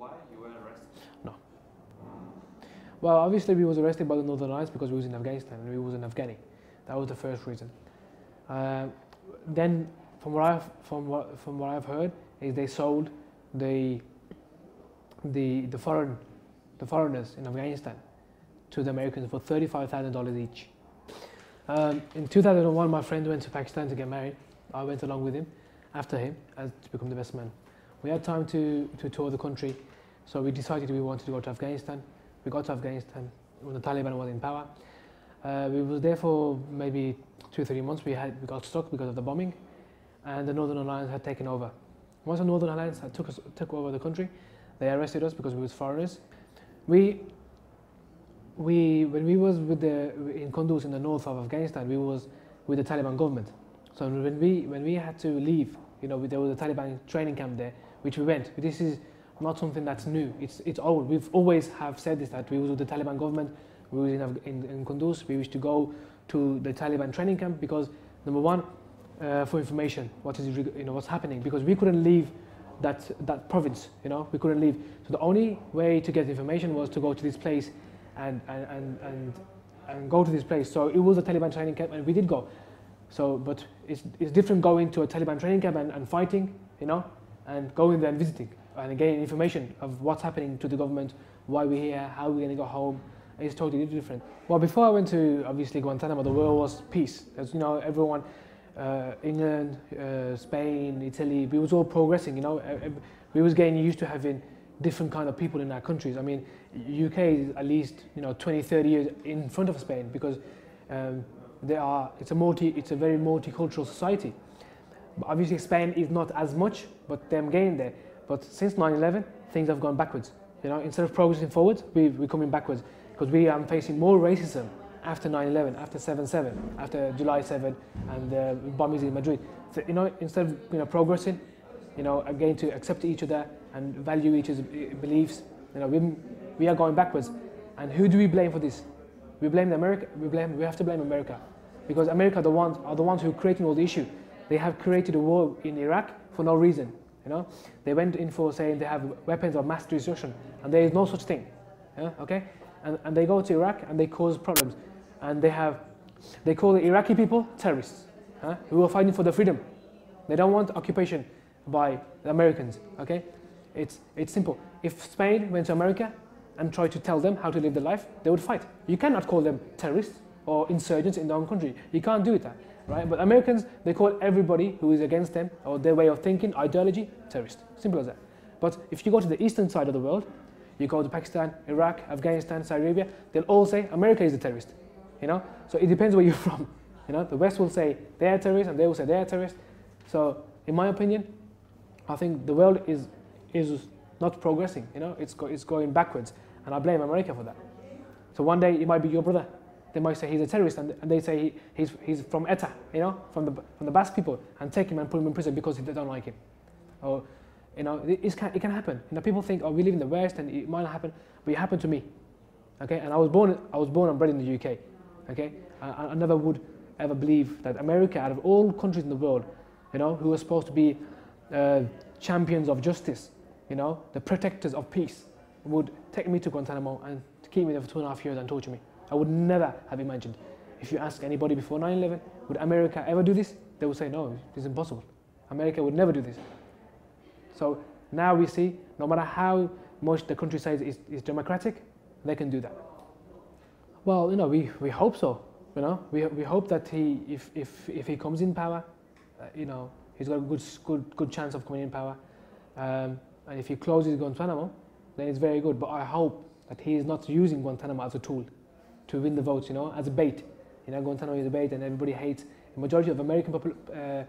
why you were arrested? No. Well, obviously we was arrested by the Northern Alliance because we was in Afghanistan and we was in Afghani. That was the first reason. Then, from what I've heard, is they sold the foreigners in Afghanistan to the Americans for $35,000 each. In 2001, my friend went to Pakistan to get married. I went along with him, after him, to become the best man. We had time to tour the country, so we decided we wanted to go to Afghanistan. We got to Afghanistan when the Taliban was in power. We were there for maybe 2-3 months. We got stuck because of the bombing, and the Northern Alliance had taken over. Once the Northern Alliance had took over the country, they arrested us because we were foreigners. When we was in Kunduz in the north of Afghanistan, we was with the Taliban government. So when we had to leave, there was a Taliban training camp there, which we went. This is not something that's new. It's old. We've always have said this, that we was with the Taliban government. We was in Kunduz. We used to go to the Taliban training camp because, number one, for information, what's happening, because we couldn't leave that province. We couldn't leave. So the only way to get information was to go to this place and go to this place. So it was a Taliban training camp, and we did go. So, but it's different going to a Taliban training camp and fighting, and going there and visiting and getting information of what's happening to the government, why we're here, how we're going to go home. It's totally different. Well, before I went to, obviously, Guantánamo, the world was peace. As everyone, England, Spain, Italy, we was all progressing, we was getting used to having different kind of people in our countries. I mean, UK is at least 20-30 years in front of Spain, because it's a very multicultural society. But obviously Spain is not as much, but them getting there. But since 9/11, things have gone backwards. Instead of progressing forward, we're coming backwards, because we are facing more racism after 9/11, after 7/7, after July 7, and the bombings in Madrid. So, instead of progressing, again, to accept each other and value each other's beliefs, we are going backwards. And who do we blame for this? We blame America. We have to blame America, because America are the ones who are creating all the issue. They have created a war in Iraq for no reason. They went in for saying they have weapons of mass destruction, and there is no such thing. Okay, and they go to Iraq and they cause problems, and they call the Iraqi people terrorists, who are fighting for their freedom. They don't want occupation by the Americans. Okay, it's simple. If Spain went to America and tried to tell them how to live their life, they would fight. You cannot call them terrorists or insurgents in their own country. You can't do that, right? But Americans, they call everybody who is against them or their way of thinking, ideology, terrorist. Simple as that. But if you go to the eastern side of the world, you go to Pakistan, Iraq, Afghanistan, Saudi Arabia, they'll all say America is a terrorist. So it depends where you're from. The West will say they are terrorists, and they will say they are terrorists. So in my opinion, I think the world is not progressing. It's going backwards, and I blame America for that. So one day it might be your brother. They might say he's a terrorist, and they say he's from ETA, from the Basque people, and take him and put him in prison because they don't like him. Or it can happen. People think, oh, we live in the West and it might not happen, but it happened to me. Okay, and I was born and bred in the UK. Okay, I never would ever believe that America, out of all countries in the world, who are supposed to be champions of justice, the protectors of peace, would take me to Guantánamo and keep me there for 2.5 years and torture me. I would never have imagined. If you ask anybody before 9/11, would America ever do this? They would say, no, it's impossible. America would never do this. So now we see, no matter how much the country says is democratic, they can do that. Well, we hope so. We hope that if he comes in power, he's got a good chance of coming in power. And if he closes Guantánamo, then it's very good. But I hope that he is not using Guantánamo as a tool to win the votes, as a bait. Guantánamo is a bait, and everybody hates. The majority of American the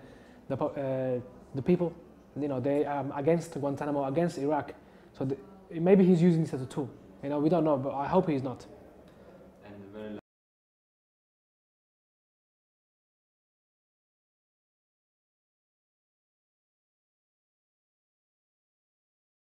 people, they are against Guantánamo, against Iraq. So maybe he's using this as a tool. We don't know, but I hope he's not.